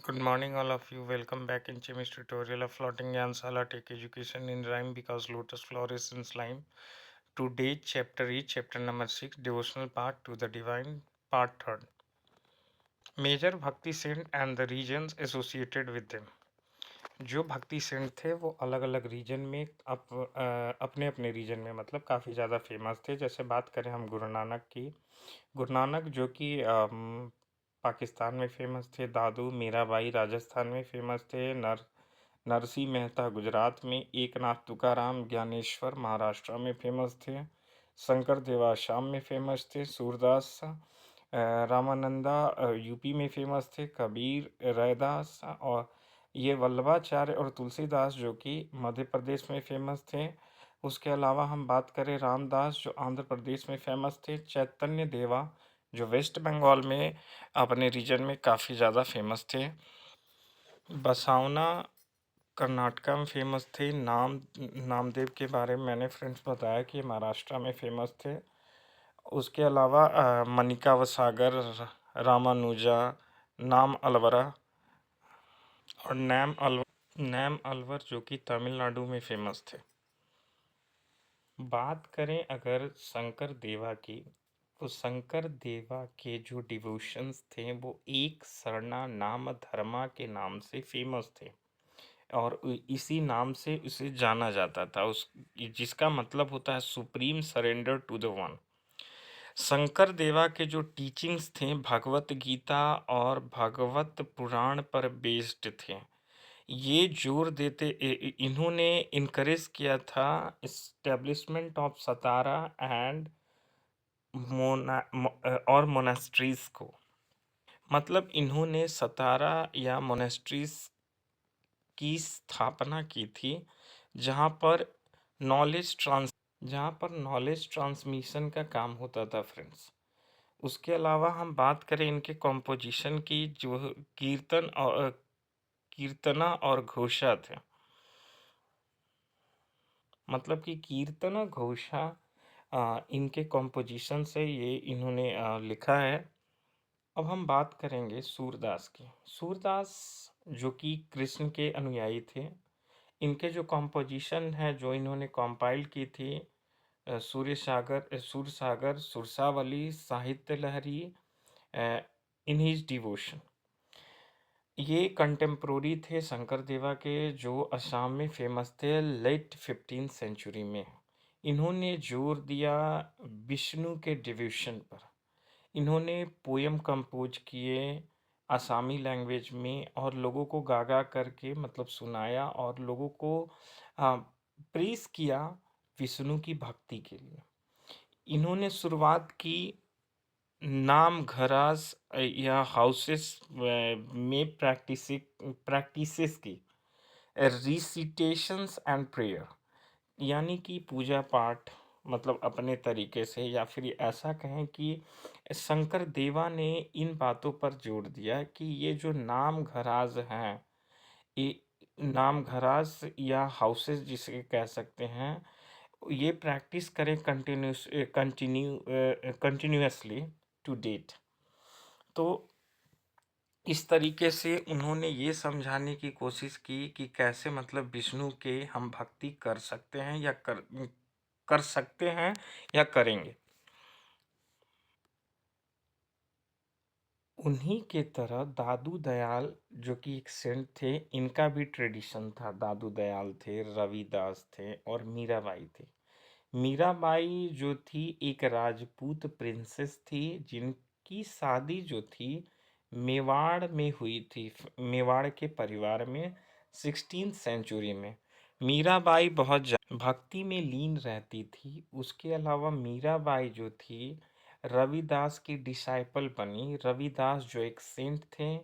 Good morning, all of you. Welcome back in chemistry tutorial of floating Yansala. Take education in rhyme because lotus flourishes in slime. Today, chapter is chapter number 6, devotional part to the divine, part 3rd. Major bhakti saint and the regions associated with them. जो bhakti Saint थे वो अलग अलग reason में अपने अपने reason में मतलब काफ़ी ज़्यादा फेमस थे. जैसे बात करें हम गुरु नानक की. गुरु नानक जो कि पाकिस्तान में फेमस थे. दादू मीराबाई राजस्थान में फेमस थे. नरसिंह मेहता गुजरात में. एकनाथ तुकाराम ज्ञानेश्वर महाराष्ट्र में फेमस थे. शंकर देवा आसाम में फेमस थे. सूरदास रामानंदा यूपी में फेमस थे. कबीर रैदास और ये वल्लभाचार्य और तुलसीदास जो कि मध्य प्रदेश में फेमस थे. उसके अलावा हम बात करें रामदास जो आंध्र प्रदेश में फेमस थे. चैतन्य देवा जो वेस्ट बंगाल में अपने रीजन में काफ़ी ज़्यादा फेमस थे. बसावना कर्नाटका में फेमस थे. नामदेव के बारे में मैंने फ्रेंड्स बताया कि महाराष्ट्र में फेमस थे. उसके अलावा मनिका वसागर, रामानुजा, नाम अलवरा और नैम अलवर जो कि तमिलनाडु में फेमस थे. बात करें अगर शंकर देवा की, तो शंकर देवा के जो डिवोशंस थे वो एक सरना नाम धर्मा के नाम से फेमस थे और इसी नाम से उसे जाना जाता था. उस जिसका मतलब होता है supreme surrender to the one. Shankar Deva के जो टीचिंग्स थे भगवत गीता और भगवत पुराण पर बेस्ड थे. ये जोर देते इन्होंने इनकरेज किया था इस्टेब्लिशमेंट ऑफ सतारा एंड और मोनास्ट्रीज को. मतलब इन्होंने सतारा या मोनास्ट्रीज की स्थापना की थी जहाँ पर नॉलेज ट्रांसमिशन का काम होता था फ्रेंड्स. उसके अलावा हम बात करें इनके कॉम्पोजिशन की, जो कीर्तना और घोषा थे. मतलब कि कीर्तन और घोषा इनके कॉम्पोजिशन से ये इन्होंने लिखा है. अब हम बात करेंगे सूरदास की. सूरदास जो कि कृष्ण के अनुयायी थे. इनके जो कॉम्पोजिशन है जो इन्होंने कंपाइल की थी, सूरसागर, सुरसावली, साहित्य लहरी, इन हिज डिवोशन. ये कंटेम्प्रोरी थे शंकर देवा के जो असम में फेमस थे लेट 15th सेंचुरी में. इन्होंने जोर दिया विष्णु के डिवोशन पर. इन्होंने पोयम कंपोज किए आसामी लैंग्वेज में और लोगों को गा गा करके मतलब सुनाया और लोगों को प्रेस किया विष्णु की भक्ति के लिए. इन्होंने शुरुआत की नाम घरास या हाउसेस में प्रैक्टिसेस की, रिसिटेशंस एंड प्रेयर. यानी कि पूजा पाठ मतलब अपने तरीके से, या फिर ऐसा कहें कि शंकर देवा ने इन बातों पर जोर दिया कि ये जो नाम घराज हैं, ये नाम घराज या हाउसेस जिसे कह सकते हैं, ये प्रैक्टिस करें कंटिन्यूअसली टू डेट. तो इस तरीके से उन्होंने ये समझाने की कोशिश की कि कैसे मतलब विष्णु के हम भक्ति कर सकते हैं या कर सकते हैं या करेंगे. उन्हीं के तरह दादू दयाल जो कि एक सेंट थे, इनका भी ट्रेडिशन था. दादू दयाल थे, रविदास थे और मीराबाई थे. मीराबाई जो थी एक राजपूत प्रिंसेस थी जिनकी शादी जो थी मेवाड़ में हुई थी, मेवाड़ के परिवार में 16th सेंचुरी में. मीराबाई बहुत भक्ति में लीन रहती थी. उसके अलावा मीराबाई जो थी रविदास की डिसाइपल बनी. रविदास जो एक सेंट थे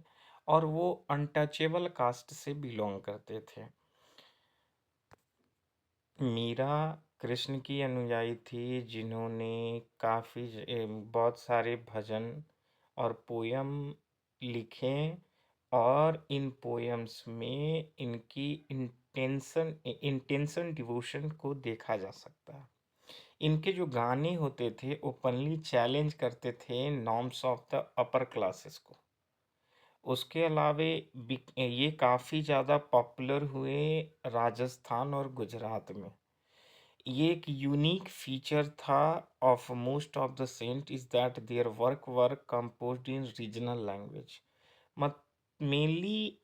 और वो अनटचेबल कास्ट से बिलोंग करते थे. मीरा कृष्ण की अनुयायी थी जिन्होंने बहुत सारे भजन और पोयम लिखे और इन पोयम्स में इनकी इंटेंशन डिवोशन को देखा जा सकता है. इनके जो गाने होते थे ओपनली चैलेंज करते थे norms of the upper classes को. उसके अलावे ये काफ़ी ज़्यादा पॉपुलर हुए राजस्थान और गुजरात में। ये एक यूनिक फीचर था of most of the saint is that their work were composed in regional language. मत मेनली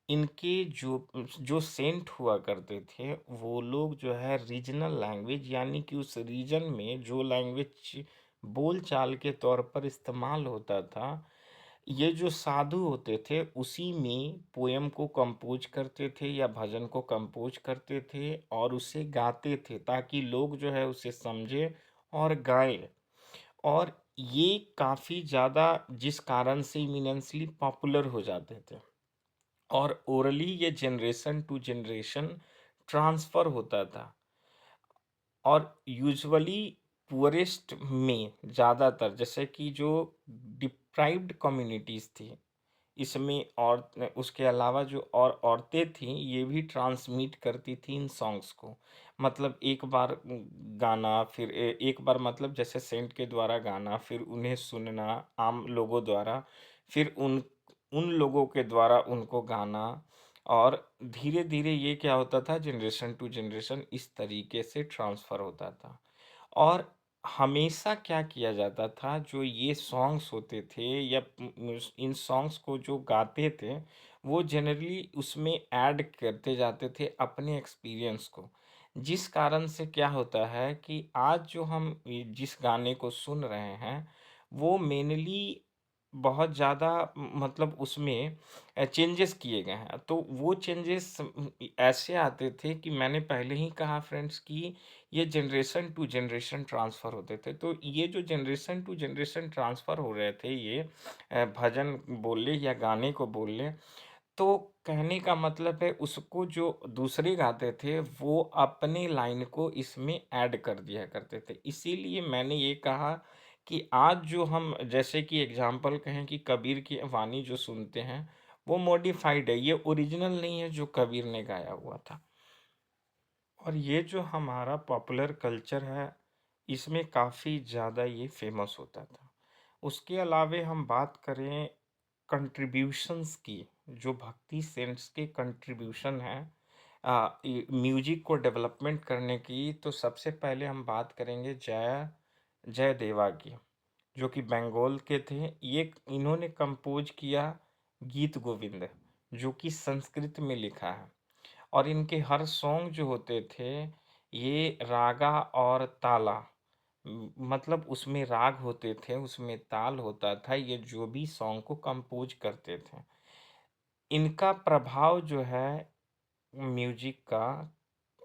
इनके जो जो सेंट हुआ करते थे वो लोग जो है रीजनल लैंग्वेज यानी कि उस रीजन में जो लैंग्वेज बोल चाल के तौर पर इस्तेमाल होता था, ये जो साधु होते थे उसी में पोयम को कंपोज करते थे या भजन को कंपोज करते थे और उसे गाते थे ताकि लोग जो है उसे समझे और गाएं। और ये काफ़ी ज़्यादा जिस कारण से इमिनेंसली पॉपुलर हो जाते थे और ओरली ये जनरेशन टू जनरेशन ट्रांसफ़र होता था। और यूजुअली पुअरेस्ट में ज़्यादातर जैसे कि जो डिप्राइव्ड कम्युनिटीज़ थी इसमें, और उसके अलावा जो और औरतें थीं ये भी ट्रांसमिट करती थी इन सॉन्ग्स को। मतलब एक बार गाना, फिर एक बार मतलब जैसे सेंट के द्वारा गाना, फिर उन्हें सुनना आम लोगों द्वारा, फिर उन उन लोगों के द्वारा उनको गाना, और धीरे धीरे ये क्या होता था जनरेशन टू जनरेशन इस तरीके से ट्रांसफ़र होता था। और हमेशा क्या किया जाता था जो ये सॉन्ग्स होते थे या इन सॉन्ग्स को जो गाते थे वो जनरली उसमें ऐड करते जाते थे अपने एक्सपीरियंस को। जिस कारण से क्या होता है कि आज जो हम जिस गाने को सुन रहे हैं वो मेनली बहुत ज़्यादा मतलब उसमें चेंजेस किए गए हैं। तो वो चेंजेस ऐसे आते थे कि मैंने पहले ही कहा फ्रेंड्स कि ये जनरेशन टू जनरेशन ट्रांसफ़र होते थे। तो ये जो जनरेशन टू जनरेशन ट्रांसफ़र हो रहे थे ये भजन बोल ले या गाने को बोल ले, तो कहने का मतलब है उसको जो दूसरे गाते थे वो अपने लाइन को इसमें ऐड कर दिया करते थे। इसीलिए मैंने ये कहा कि आज जो हम जैसे कि एग्ज़ाम्पल कहें कि कबीर की वाणी जो सुनते हैं वो मॉडिफ़ाइड है, ये ओरिजिनल नहीं है जो कबीर ने गाया हुआ था। और ये जो हमारा पॉपुलर कल्चर है इसमें काफ़ी ज़्यादा ये फेमस होता था। उसके अलावे हम बात करें कंट्रीब्यूशंस की, जो भक्ति सेंट्स के कंट्रीब्यूशन हैं म्यूजिक को डेवलपमेंट करने की, तो सबसे पहले हम बात करेंगे जय जय देवा की, जो कि बंगाल के थे। ये इन्होंने कंपोज किया गीत गोविंद, जो कि संस्कृत में लिखा है। और इनके हर सॉन्ग जो होते थे ये रागा और ताला, मतलब उसमें राग होते थे उसमें ताल होता था, ये जो भी सॉन्ग को कंपोज करते थे इनका प्रभाव जो है म्यूजिक का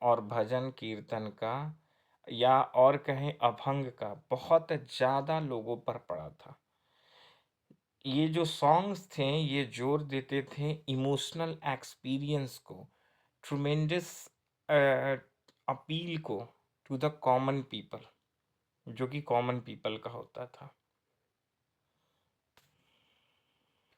और भजन कीर्तन का या और कहें अभंग का बहुत ज़्यादा लोगों पर पड़ा था। ये जो सॉन्ग्स थे ये जोर देते थे इमोशनल एक्सपीरियंस को, ट्रुमेंडस अपील को टू द कॉमन पीपल, जो कि कॉमन पीपल का होता था।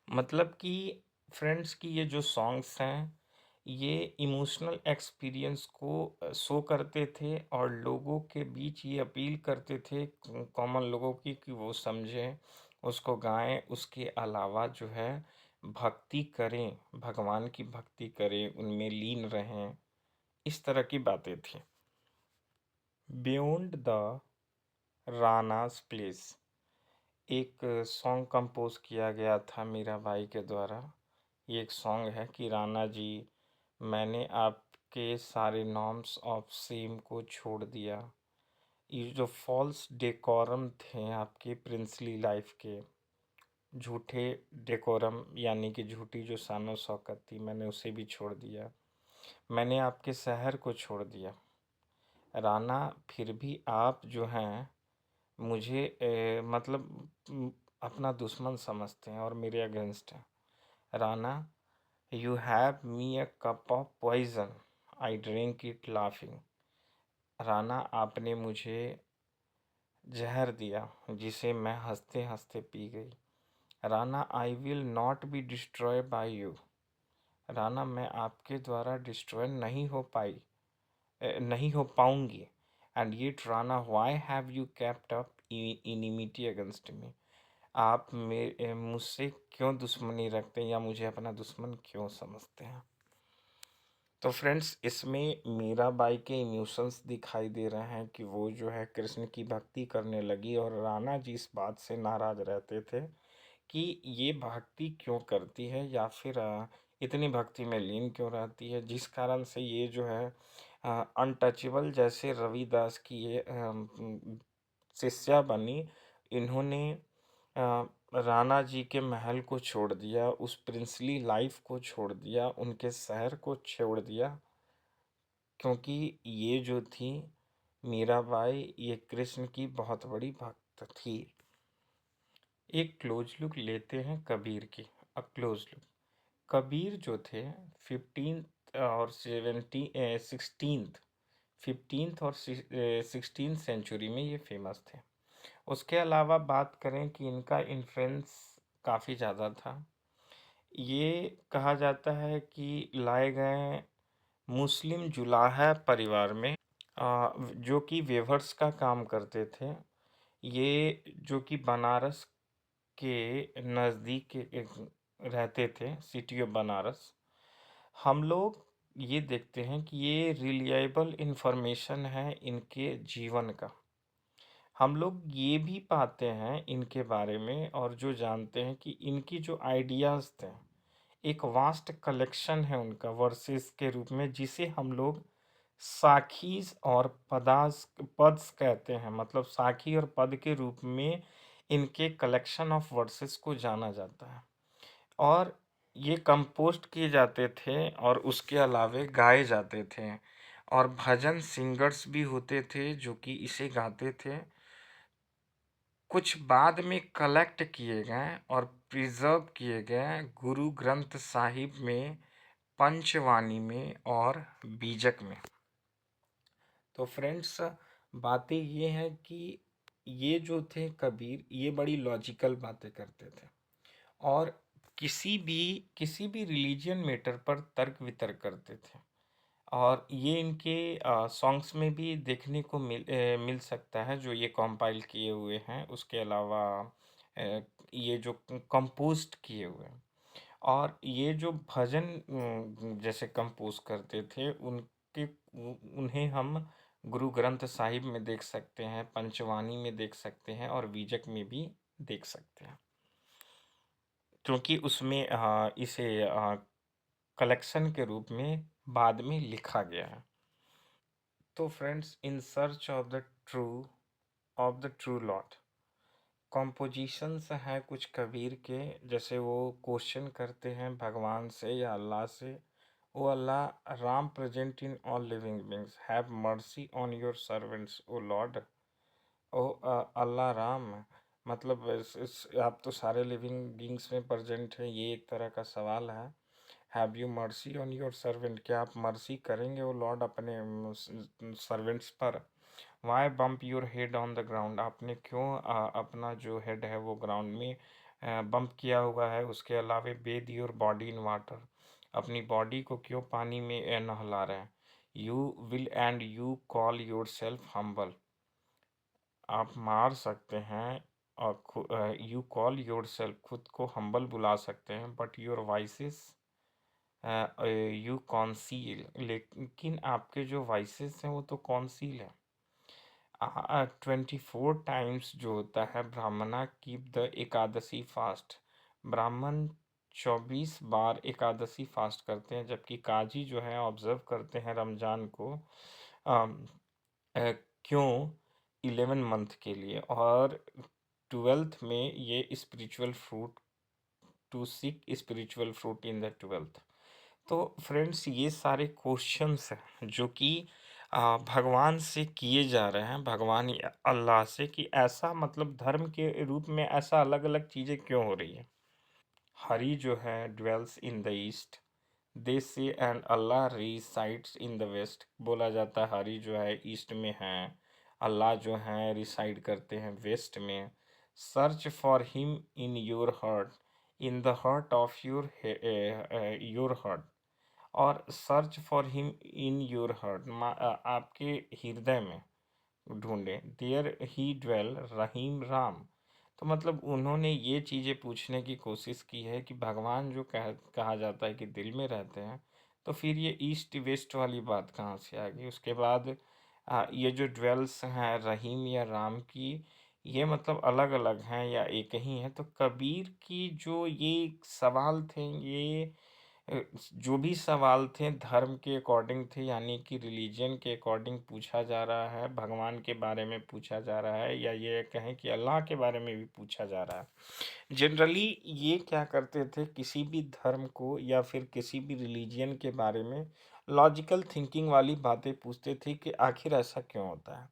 मतलब कि फ्रेंड्स की ये जो सॉन्ग्स हैं ये इमोशनल एक्सपीरियंस को शो करते थे और लोगों के बीच ये अपील करते थे कॉमन लोगों की कि वो समझें उसको गाएं। उसके अलावा जो है भक्ति करें, भगवान की भक्ति करें, उनमें लीन रहें, इस तरह की बातें थी। बियॉन्ड द रानास प्लेस एक सॉन्ग कंपोज किया गया था मीरा बाई के द्वारा। ये एक सॉन्ग है कि राणा जी मैंने आपके सारे नॉर्म्स ऑफ सेम को छोड़ दिया। ये जो फॉल्स डेकोरम थे आपके प्रिंसली लाइफ के, झूठे डेकोरम यानी कि झूठी जो शानो शौकत थी मैंने उसे भी छोड़ दिया। मैंने आपके शहर को छोड़ दिया राना, फिर भी आप जो हैं मुझे मतलब अपना दुश्मन समझते हैं और मेरे अगेंस्ट हैं। Rana, you have me a cup of poison, I drink it laughing. Rana, आपने मुझे जहर दिया जिसे मैं हंसते हंसते पी गई। Rana, I will not be destroy by you. Rana, मैं आपके द्वारा डिस्ट्रॉय नहीं हो पाऊंगी। And yet Rana, why have you kept up enmity against me. आप मुझसे क्यों दुश्मनी रखते हैं या मुझे अपना दुश्मन क्यों समझते हैं? तो फ्रेंड्स, इसमें मीराबाई के इमोशंस दिखाई दे रहे हैं कि वो जो है कृष्ण की भक्ति करने लगी, और राणा जी इस बात से नाराज रहते थे कि ये भक्ति क्यों करती है, या फिर इतनी भक्ति में लीन क्यों रहती है, जिस कारण से ये जो है अनटचेबल जैसे रविदास की ये शिष्या बनी। इन्होंने राणा जी के महल को छोड़ दिया, उस प्रिंसली लाइफ को छोड़ दिया, उनके शहर को छोड़ दिया, क्योंकि ये जो थी मीराबाई, ये कृष्ण की बहुत बड़ी भक्त थी। एक क्लोज लुक लेते हैं कबीर की। A close look. कबीर जो थे 15th और 15th और 16th सेंचुरी में ये फेमस थे। उसके अलावा बात करें कि इनका इन्फ्लुएंस काफ़ी ज़्यादा था। ये कहा जाता है कि लाए गए मुस्लिम जुलाहा परिवार में, जो कि वेवर्स का काम करते थे। ये जो कि बनारस के नज़दीक एक रहते थे, सिटी ऑफ बनारस। हम लोग ये देखते हैं कि ये रिलायबल इंफॉर्मेशन है इनके जीवन का। हम लोग ये भी पाते हैं इनके बारे में, और जो जानते हैं कि इनकी जो आइडियाज़ थे, एक वास्ट कलेक्शन है उनका वर्सेस के रूप में, जिसे हम लोग साखीज और पद्स कहते हैं। मतलब साखी और पद के रूप में इनके कलेक्शन ऑफ वर्सेस को जाना जाता है, और ये कंपोस्ट किए जाते थे, और उसके अलावे गाए जाते थे, और भजन सिंगर्स भी होते थे जो कि इसे गाते थे। कुछ बाद में कलेक्ट किए गए और प्रिजर्व किए गए गुरु ग्रंथ साहिब में, पंचवानी में और बीजक में। तो फ्रेंड्स, बातें ये हैं कि ये जो थे कबीर, ये बड़ी लॉजिकल बातें करते थे, और किसी भी रिलीजियन मैटर पर तर्क वितर्क करते थे। और ये इनके सॉन्ग्स में भी देखने को मिल सकता है, जो ये कंपाइल किए हुए हैं। उसके अलावा ये जो कंपोस्ट किए हुए हैं, और ये जो भजन जैसे कंपोज करते थे, उन्हें हम गुरु ग्रंथ साहिब में देख सकते हैं, पंचवानी में देख सकते हैं, और बीजक में भी देख सकते हैं, क्योंकि उसमें इसे कलेक्शन के रूप में बाद में लिखा गया है। तो friends, in search of the true lot, compositions हैं कुछ कबीर के। जैसे वो क्वेश्चन करते हैं भगवान से या अल्लाह से, O Allah, Ram present in all living beings, have mercy on your servants O lord. O Allah Ram, मतलब आप तो सारे लिविंग बींग्स में प्रेजेंट हैं, ये एक तरह का सवाल है। Have you mercy on your servant, क्या आप मर्सी करेंगे वो लॉर्ड अपने सर्वेंट्स पर। Why bump your head on the ground, आपने क्यों अपना जो हेड है वो ग्राउंड में बम्प किया हुआ है। उसके अलावा बेद योर बॉडी इन वाटर, अपनी बॉडी को क्यों पानी में नहला रहे हैं। You will and you call your self humble, आप मार सकते हैं, और यू कॉल योर सेल्फ, खुद को हम्बल बुला सकते हैं, but your vices you council, लेकिन आपके जो वॉइसेस हैं वो तो कॉन्सील है। 24 टाइम्स जो होता है ब्राह्मणा कीप द एकादशी फास्ट, ब्राह्मण 24 बार एकादशी फास्ट करते हैं, जबकि काजी जो है ऑब्जर्व करते हैं रमजान को अम, क्यों 11 मंथ के लिए, और 12th में ये spiritual fruit, to seek spiritual fruit in the 12th। तो फ्रेंड्स, ये सारे क्वेश्चंस हैं जो कि भगवान से किए जा रहे हैं, भगवान या अल्लाह से, कि ऐसा मतलब धर्म के रूप में ऐसा अलग अलग चीज़ें क्यों हो रही है। हरि जो है dwells in the east, they say and Allah resides in the west, बोला जाता है हरि जो है ईस्ट में है, अल्लाह जो है रिसाइड करते हैं वेस्ट में। Search for him in your heart, in the heart of your heart, और search for him in your heart, आपके हृदय में ढूंढें। There he dwell Rahim Ram, तो मतलब उन्होंने ये चीज़ें पूछने की कोशिश की है कि भगवान जो कहा जाता है कि दिल में रहते हैं, तो फिर ये ईस्ट वेस्ट वाली बात कहाँ से आ गई? उसके बाद ये जो ड्वेल्स हैं रहीम या राम की, ये मतलब अलग अलग हैं या एक ही हैं? तो कबीर की जो ये सवाल थे, ये जो भी सवाल थे धर्म के अकॉर्डिंग थे, यानी कि रिलीजन के अकॉर्डिंग पूछा जा रहा है, भगवान के बारे में पूछा जा रहा है, या ये कहें कि अल्लाह के बारे में भी पूछा जा रहा है। जनरली ये क्या करते थे, किसी भी धर्म को या फिर किसी भी रिलीजन के बारे में लॉजिकल थिंकिंग वाली बातें पूछते थे कि आखिर ऐसा क्यों होता है।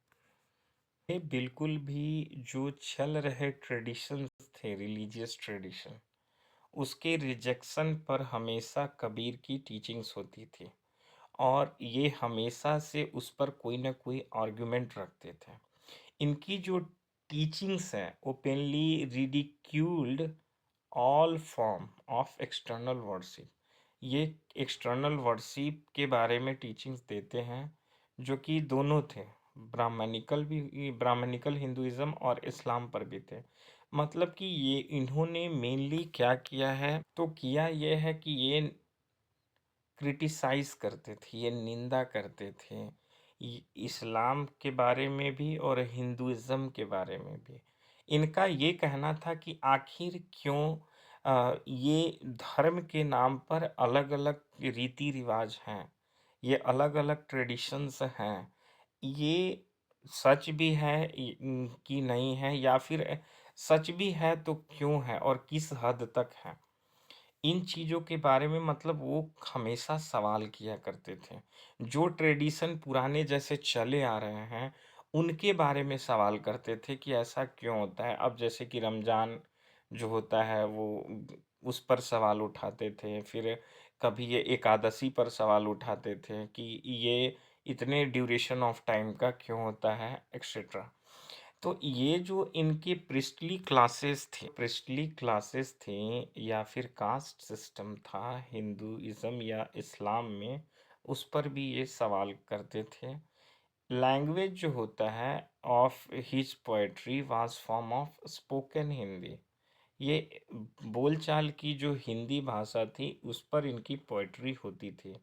ये बिल्कुल भी जो चल रहे ट्रेडिशंस थे, रिलीजियस ट्रेडिशन, उसके रिजेक्शन पर हमेशा कबीर की टीचिंग्स होती थी, और ये हमेशा से उस पर कोई ना कोई आर्गुमेंट रखते थे। इनकी जो टीचिंग्स हैं openly ridiculed all form of external worship. ये एक्सटर्नल वर्शिप के बारे में टीचिंग्स देते हैं, जो कि दोनों थे, ब्राह्मणिकल हिंदुइज्म और इस्लाम पर भी थे। मतलब कि ये इन्होंने मेनली क्या किया है, तो किया ये है कि ये क्रिटिसाइज करते थे, ये निंदा करते थे इस्लाम के बारे में भी और हिंदुइज्म के बारे में भी। इनका ये कहना था कि आखिर क्यों ये धर्म के नाम पर अलग अलग रीति रिवाज हैं, ये अलग अलग ट्रेडिशंस हैं, ये सच भी है कि नहीं है, या फिर सच भी है तो क्यों है और किस हद तक है। इन चीज़ों के बारे में मतलब वो हमेशा सवाल किया करते थे। जो ट्रेडिशन पुराने जैसे चले आ रहे हैं, उनके बारे में सवाल करते थे कि ऐसा क्यों होता है। अब जैसे कि रमज़ान जो होता है वो उस पर सवाल उठाते थे, फिर कभी ये एकादशी पर सवाल उठाते थे कि ये इतने ड्यूरेशन ऑफ टाइम का क्यों होता है, एक्सेट्रा। तो ये जो इनके प्रिस्टली क्लासेस थी या फिर कास्ट सिस्टम था हिंदुइज्म या इस्लाम में, उस पर भी ये सवाल करते थे। लैंग्वेज जो होता है of his poetry was form of spoken Hindi. ये बोलचाल की जो हिंदी भाषा थी उस पर इनकी पोएट्री होती थी,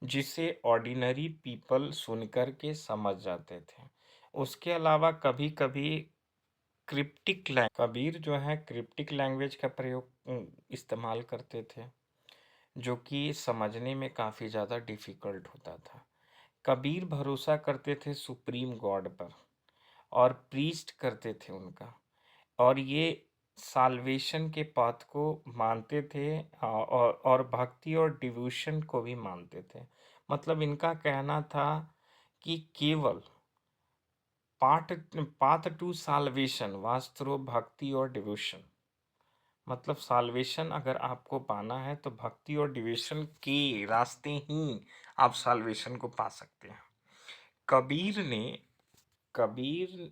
जिसे ऑर्डिनरी पीपल सुनकर के समझ जाते थे। उसके अलावा कभी कभी कबीर जो है क्रिप्टिक लैंग्वेज का प्रयोग इस्तेमाल करते थे, जो कि समझने में काफ़ी ज़्यादा डिफ़िकल्ट होता था। कबीर भरोसा करते थे सुप्रीम गॉड पर और प्रीस्ट करते थे उनका, और ये साल्वेशन के पाथ को मानते थे, और भक्ति और डिवोशन को भी मानते थे। मतलब इनका कहना था कि केवल path path to salvation was through bhakti और डिवोशन। मतलब साल्वेशन अगर आपको पाना है तो भक्ति और डिवोशन के रास्ते ही आप साल्वेशन को पा सकते हैं। कबीर ने Kabir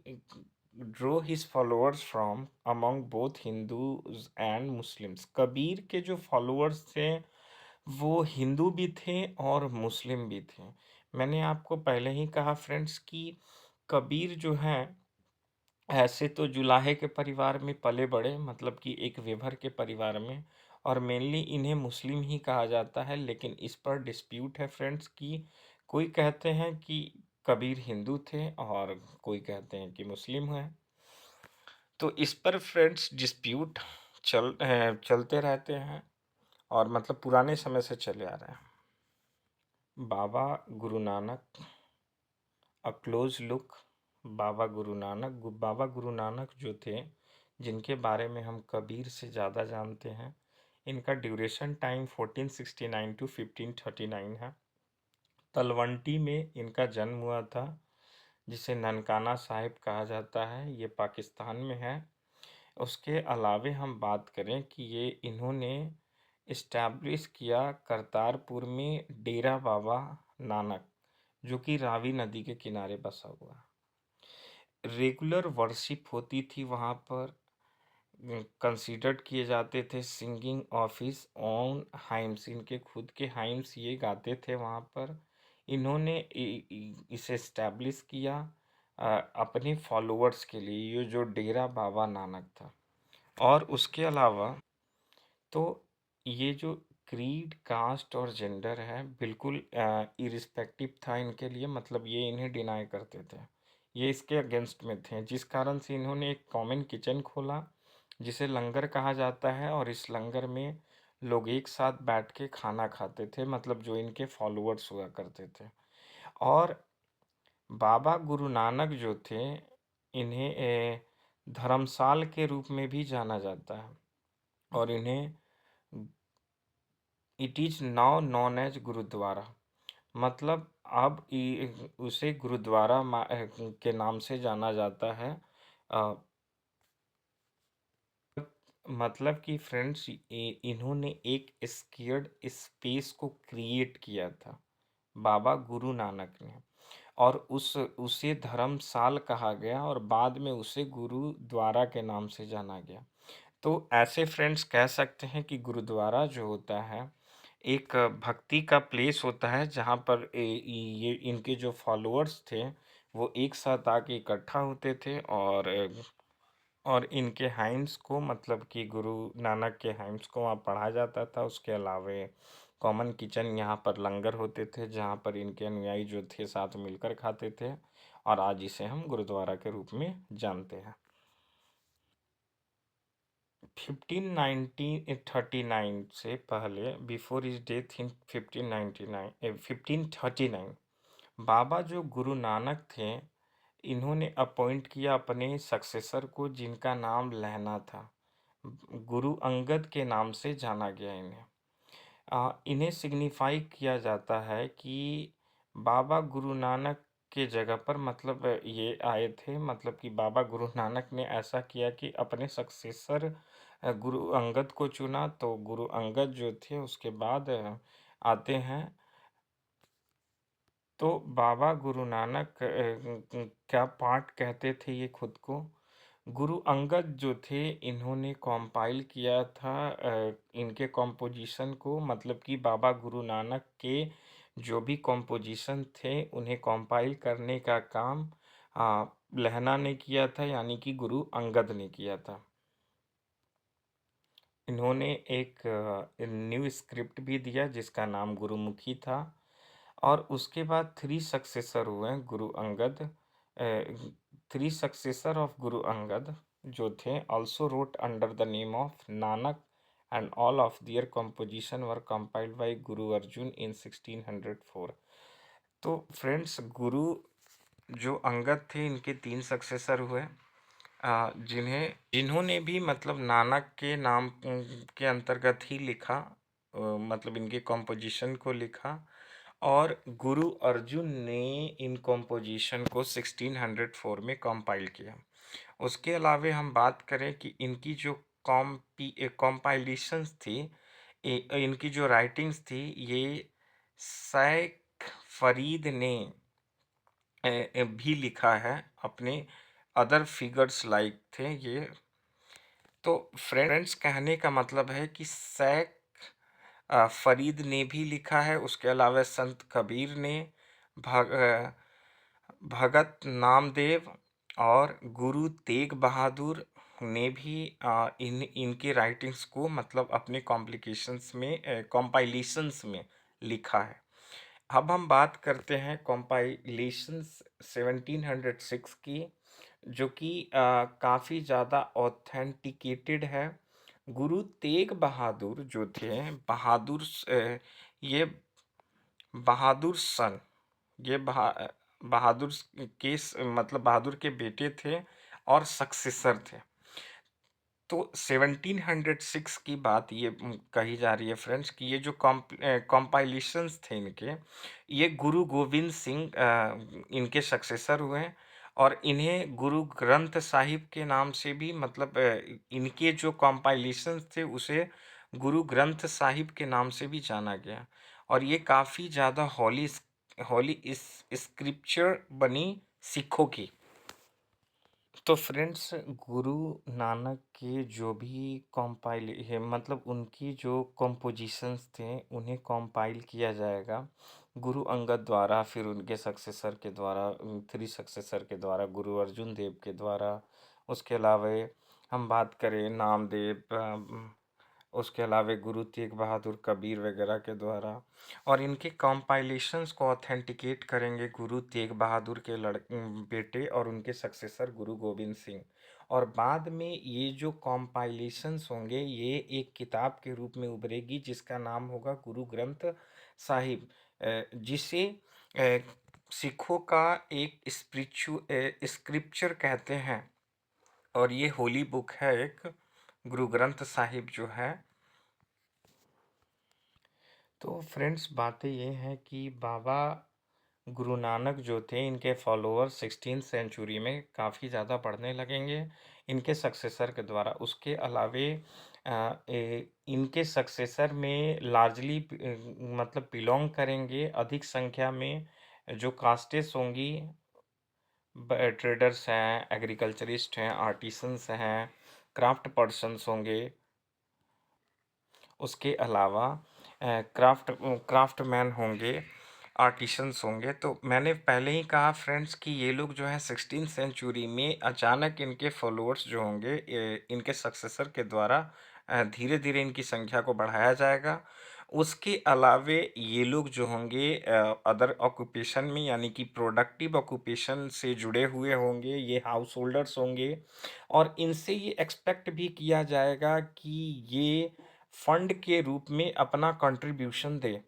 drew his followers from among both Hindus and Muslims. Kabir के जो फॉलोअर्स थे वो हिंदू भी थे और मुस्लिम भी थे। मैंने आपको पहले ही कहा फ्रेंड्स कि कबीर जो हैं, ऐसे तो जुलाहे के परिवार में पले बड़े, मतलब कि एक वेभर के परिवार में, और मेनली इन्हें मुस्लिम ही कहा जाता है। लेकिन इस पर डिस्प्यूट है फ्रेंड्स कि कोई कहते हैं कि कबीर हिंदू थे और कोई कहते हैं कि मुस्लिम हैं। तो इस पर फ्रेंड्स डिस्प्यूट चलते रहते हैं, और मतलब पुराने समय से चले आ रहे हैं। Baba Guru Nanak, a close look. Baba Guru Nanak जो थे, जिनके बारे में हम कबीर से ज़्यादा जानते हैं, इनका ड्यूरेशन टाइम 1469 टू 1539 है। तलवंटी में इनका जन्म हुआ था, जिसे ननकाना साहिब कहा जाता है, ये पाकिस्तान में है। उसके अलावे हम बात करें कि ये इन्होंने इस्टेब्लिश किया करतारपुर में डेरा बाबा नानक, जो कि रावी नदी के किनारे बसा हुआ है। रेगुलर वर्शिप होती थी वहाँ पर। कंसीडर्ड किए जाते थे singing of his own hymns, इनके खुद के हाइम्स ये गाते थे वहाँ पर। इन्होंने इसे इस्टेब्लिश किया अपने फॉलोअर्स के लिए, ये जो डेरा बाबा नानक था। और उसके अलावा तो ये जो क्रीड, कास्ट और जेंडर है बिल्कुल इरिस्पेक्टिव था इनके लिए, मतलब ये इन्हें डिनाई करते थे, ये इसके अगेंस्ट में थे, जिस कारण से इन्होंने एक कॉमन किचन खोला जिसे लंगर कहा जाता है। और इस लंगर में लोग एक साथ बैठ के खाना खाते थे, मतलब जो इनके फॉलोअर्स हुआ करते थे। और बाबा गुरु नानक जो थे, इन्हें धर्मसाल के रूप में भी जाना जाता है, और इन्हें it is now known as gurdwara, मतलब अब उसे गुरुद्वारा के नाम से जाना जाता है। अ, मतलब कि फ्रेंड्स, इन्होंने एक स्केर्ड स्पेस को क्रिएट किया था बाबा गुरु नानक ने, और उसे धर्मसाल कहा गया, और बाद में उसे गुरुद्वारा के नाम से जाना गया। तो ऐसे फ्रेंड्स कह सकते हैं कि गुरुद्वारा जो होता है एक भक्ति का प्लेस होता है, जहाँ पर ये इनके जो फॉलोअर्स थे वो एक साथ आके इकट्ठा होते थे, और इनके हाइम्स को, मतलब कि गुरु नानक के हाइम्स को वहाँ पढ़ा जाता था। उसके अलावे कॉमन किचन, यहाँ पर लंगर होते थे जहाँ पर इनके अनुयायी जो थे साथ मिलकर खाते थे, और आज इसे हम गुरुद्वारा के रूप में जानते हैं। 1539 से पहले, बिफोर इज डेथ इन 1539, बाबा जो गुरु नानक थे, इन्होंने अपॉइंट किया अपने सक्सेसर को, जिनका नाम लहना था। गुरु अंगद के नाम से जाना गया इन्हें। इन्हें सिग्निफाई किया जाता है कि बाबा गुरु नानक के जगह पर, मतलब ये आए थे, मतलब कि बाबा गुरु नानक ने ऐसा किया कि अपने सक्सेसर गुरु अंगद को चुना, तो गुरु अंगद जो थे उसके बाद आते हैं। तो बाबा गुरु नानक क्या पार्ट कहते थे ये खुद को। गुरु अंगद जो थे, इन्होंने कंपाइल किया था इनके कॉम्पोजिशन को, मतलब कि बाबा गुरु नानक के जो भी कॉम्पोजिशन थे उन्हें कंपाइल करने का काम लहना ने किया था, यानी कि गुरु अंगद ने किया था। इन्होंने एक न्यू स्क्रिप्ट भी दिया जिसका नाम गुरुमुखी था। और उसके बाद थ्री सक्सेसर हुए Guru Angad, three successor of गुरु अंगद जो थे also wrote under the name of Nanak, and all of their composition were compiled by Guru Arjun इन 1604। तो फ्रेंड्स, गुरु जो अंगद थे, इनके तीन सक्सेसर हुए, जिन्होंने भी मतलब नानक के नाम के अंतर्गत ही लिखा, मतलब इनके कॉम्पोजिशन को लिखा। और गुरु अर्जुन ने इन कॉम्पोजिशन को 1604 में कंपाइल किया। उसके अलावे हम बात करें कि इनकी जो कॉम्पाइलेशंस थी, इनकी जो राइटिंग्स थी, ये शेख फरीद ने भी लिखा है, अपने अदर फिगर्स लाइक थे ये। तो फ्रेंड्स, कहने का मतलब है कि शेख फरीद ने भी लिखा है, उसके अलावा संत कबीर ने, भगत नामदेव और गुरु तेग बहादुर ने भी इनके राइटिंग्स को, मतलब अपने कॉम्प्लिकेशंस में, कॉम्पाइलेशंस में लिखा है। अब हम बात करते हैं कॉम्पाइलेशंस 1706 की, जो कि काफ़ी ज़्यादा ऑथेंटिकेटेड है। गुरु तेग बहादुर जो थे, ये बहादुर सन, ये बहादुर मतलब बहादुर के बेटे थे और सक्सेसर थे। तो 1706 की बात ये कही जा रही है फ्रेंड्स, कि ये जो कॉम्पाइलेशंस थे इनके, ये गुरु गोविंद सिंह इनके सक्सेसर हुए, और इन्हें गुरु ग्रंथ साहिब के नाम से भी, मतलब इनके जो कॉम्पाइलेशंस थे उसे गुरु ग्रंथ साहिब के नाम से भी जाना गया। और ये काफ़ी ज़्यादा हॉली हॉली इस स्क्रिप्चर बनी सिखों की। तो फ्रेंड्स, गुरु नानक के जो भी कंपाइल है, मतलब उनकी जो कंपोजिशंस थे उन्हें कंपाइल किया जाएगा गुरु अंगद द्वारा, फिर उनके सक्सेसर के द्वारा, थ्री सक्सेसर के द्वारा, गुरु अर्जुन देव के द्वारा। उसके अलावा हम बात करें नामदेव, उसके अलावा गुरु तेग बहादुर कबीर वगैरह के द्वारा, और इनके कंपाइलेशंस को ऑथेंटिकेट करेंगे गुरु तेग बहादुर के बेटे और उनके सक्सेसर गुरु गोविंद सिंह। और बाद में ये जो कंपाइलेशंस होंगे ये एक किताब के रूप में उभरेगी जिसका नाम होगा गुरु ग्रंथ साहिब, जिसे सिखों का एक स्क्रिप्चर कहते हैं। और ये होली बुक है एक, गुरु ग्रंथ साहिब जो है। तो फ्रेंड्स बातें ये हैं कि बाबा गुरु नानक जो थे इनके फॉलोअर्स 16th सेंचुरी में काफ़ी ज़्यादा बढ़ने लगेंगे इनके सक्सेसर के द्वारा। उसके अलावे इनके सक्सेसर में लार्जली मतलब बिलोंग करेंगे अधिक संख्या में जो कास्टेस होंगी, ट्रेडर्स हैं, एग्रीकल्चरिस्ट हैं, आर्टिसंस हैं, क्राफ्ट पर्सन्स होंगे। उसके अलावा क्राफ्टमैन होंगे, आर्टिसंस होंगे। तो मैंने पहले ही कहा फ्रेंड्स कि ये लोग जो है 16th सेंचुरी में अचानक इनके फॉलोअर्स जो होंगे इनके सक्सेसर के द्वारा धीरे धीरे इनकी संख्या को बढ़ाया जाएगा। उसके अलावे ये लोग जो होंगे अदर ऑक्यूपेशन में यानी कि प्रोडक्टिव ऑक्यूपेशन से जुड़े हुए होंगे, ये हाउस होल्डर्स होंगे, और इनसे ये एक्सपेक्ट भी किया जाएगा कि ये फंड के रूप में अपना कंट्रीब्यूशन दे।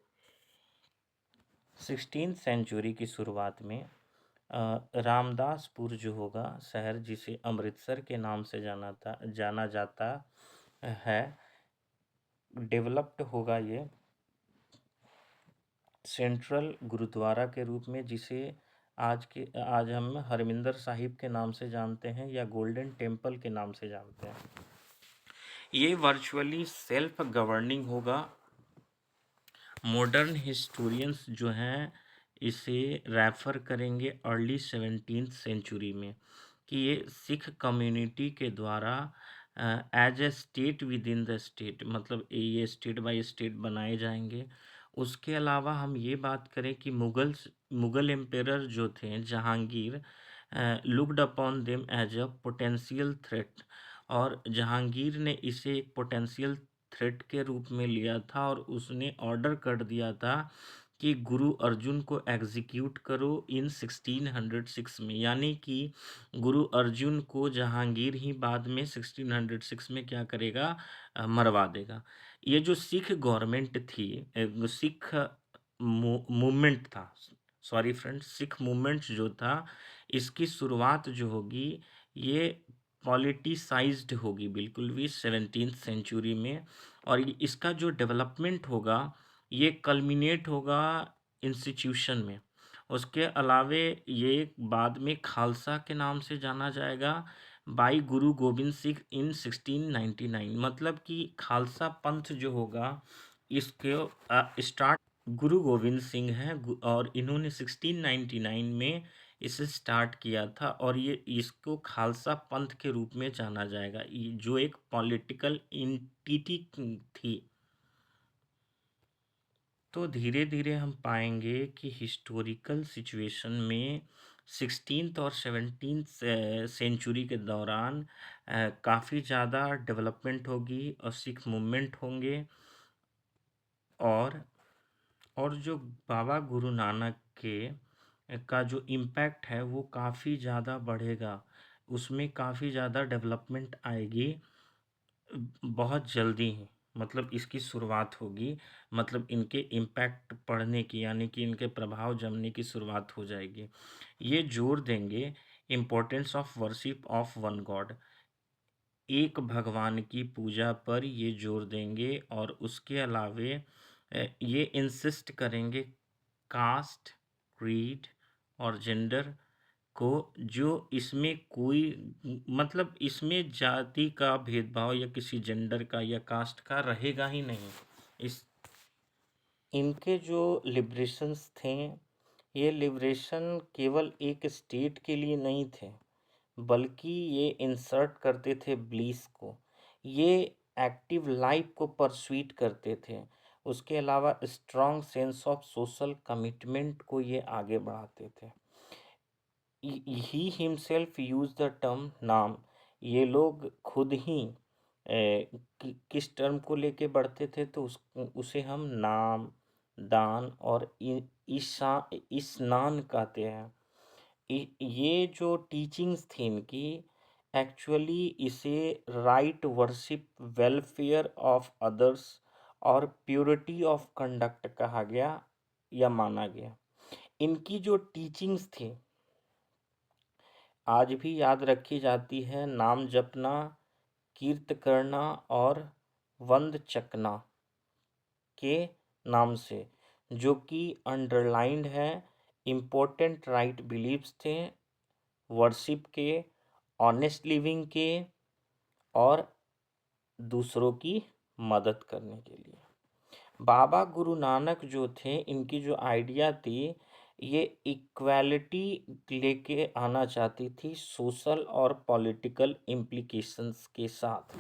16th सेंचुरी की शुरुआत में रामदासपुर जो होगा शहर, जिसे अमृतसर के नाम से जाना जाता है, डेवलप्ड होगा ये सेंट्रल गुरुद्वारा के रूप में, जिसे आज हम हरमिंदर साहिब के नाम से जानते हैं या गोल्डन टेम्पल के नाम से जानते हैं। ये वर्चुअली सेल्फ गवर्निंग होगा। मॉडर्न हिस्टोरियंस जो हैं इसे रेफ़र करेंगे अर्ली 17th सेंचुरी में कि ये सिख कम्युनिटी के द्वारा as a state within the state, मतलब ये स्टेट बाय स्टेट बनाए जाएंगे। उसके अलावा हम ये बात करें कि मुगल एम्पेरर जो थे Jahangir looked upon them as a potential threat, और जहांगीर ने इसे एक पोटेंशियल थ्रेट के रूप में लिया था और उसने ऑर्डर कर दिया था कि गुरु अर्जुन को एग्जीक्यूट करो इन 1606 में, यानी कि गुरु अर्जुन को जहांगीर ही बाद में 1606 में क्या करेगा, मरवा देगा। ये जो सिख गवर्नमेंट थी, सिख मूवमेंट था, सॉरी फ्रेंड्स, सिख मूवमेंट जो था इसकी शुरुआत जो होगी ये पॉलिटिसाइज्ड होगी बिल्कुल भी 17th सेंचुरी में, और इसका जो डेवलपमेंट होगा ये कल्मिनेट होगा इंस्टीट्यूशन में। उसके अलावे ये बाद में खालसा के नाम से जाना जाएगा बाई गुरु गोविंद सिंह इन 1699, मतलब कि खालसा पंथ जो होगा इसके स्टार्ट गुरु गोविंद सिंह हैं और इन्होंने 1699 में इसे स्टार्ट किया था, और ये इसको खालसा पंथ के रूप में जाना जाएगा, जो एक पॉलिटिकल एंटिटी थी। तो धीरे धीरे हम पाएंगे कि हिस्टोरिकल सिचुएशन में 16th और 17th सेंचुरी के दौरान काफ़ी ज़्यादा डेवलपमेंट होगी और सिख मूवमेंट होंगे, और जो बाबा गुरु नानक के का जो इम्पैक्ट है वो काफ़ी ज़्यादा बढ़ेगा, उसमें काफ़ी ज़्यादा डेवलपमेंट आएगी बहुत जल्दी ही, मतलब इसकी शुरुआत होगी, मतलब इनके इम्पैक्ट पड़ने की यानी कि इनके प्रभाव जमने की शुरुआत हो जाएगी। ये जोर देंगे importance of worship of one God, एक भगवान की पूजा पर ये जोर देंगे, और उसके अलावे ये इंसिस्ट करेंगे कास्ट, क्रीड और जेंडर को, जो इसमें कोई मतलब इसमें जाति का भेदभाव या किसी जेंडर का या कास्ट का रहेगा ही नहीं। इस इनके जो लिबरेशंस थे ये लिबरेशन केवल एक स्टेट के लिए नहीं थे, बल्कि ये इंसर्ट करते थे ब्लीस को, ये एक्टिव लाइफ को परस्यूट करते थे। उसके अलावा strong sense of social commitment को ये आगे बढ़ाते थे। He himself used the term नाम ये लोग खुद ही किस टर्म को लेके बढ़ते थे, तो उसे हम नाम, दान और स्नान कहते हैं। ये जो टीचिंग्स थी इनकी, एक्चुअली इसे right worship, welfare of others और प्योरिटी ऑफ कंडक्ट कहा गया या माना गया। इनकी जो टीचिंग्स थी आज भी याद रखी जाती है। नाम जपना, कीर्त करना और वंद चकना के नाम से, जो कि अंडरलाइंड है। इम्पोर्टेंट राइट बिलीव्स थे, वर्शिप के, ऑनेस्ट लिविंग के और दूसरों की मदद करने के लिए। बाबा गुरु नानक जो थे, इनकी जो आइडिया थी, ये इक्वालिटी लेके आना चाहती थी सोशल और पॉलिटिकल इम्प्लीकेशंस के साथ।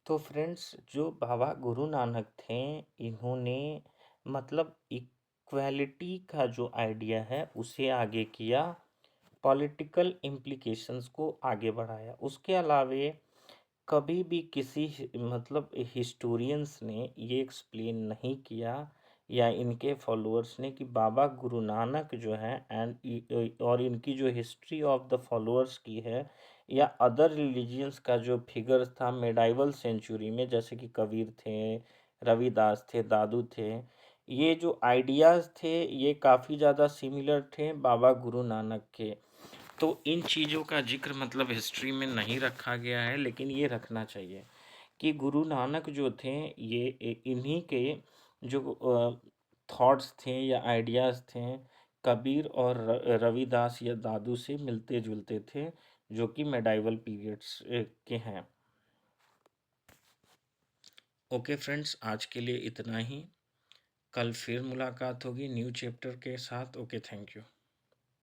तो फ्रेंड्स, जो बाबा गुरु नानक थे, इन्होंने मतलब इक्वालिटी का जो आइडिया है उसे आगे किया, पॉलिटिकल इम्प्लीकेशंस को आगे बढ़ाया। उसके अलावे कभी भी किसी मतलब हिस्टोरियंस ने ये एक्सप्लेन नहीं किया या इनके फॉलोअर्स ने कि बाबा गुरु नानक जो है एंड और इनकी जो हिस्ट्री ऑफ द फॉलोअर्स की है या अदर रिलीजियंस का जो फिगर था मेडाइवल सेंचुरी में, जैसे कि कबीर थे, रविदास थे, दादू थे, ये जो आइडियाज़ थे ये काफ़ी ज़्यादा सिमिलर थे बाबा गुरु नानक के। तो इन चीज़ों का जिक्र मतलब हिस्ट्री में नहीं रखा गया है, लेकिन ये रखना चाहिए कि गुरु नानक जो थे ये इन्हीं के जो थॉट्स थे या आइडियाज़ थे, कबीर और रविदास या दादू से मिलते जुलते थे, जो कि मेडाइवल पीरियड्स के हैं। ओके फ्रेंड्स, आज के लिए इतना ही। कल फिर मुलाकात होगी न्यू चैप्टर के साथ। Okay, thank you.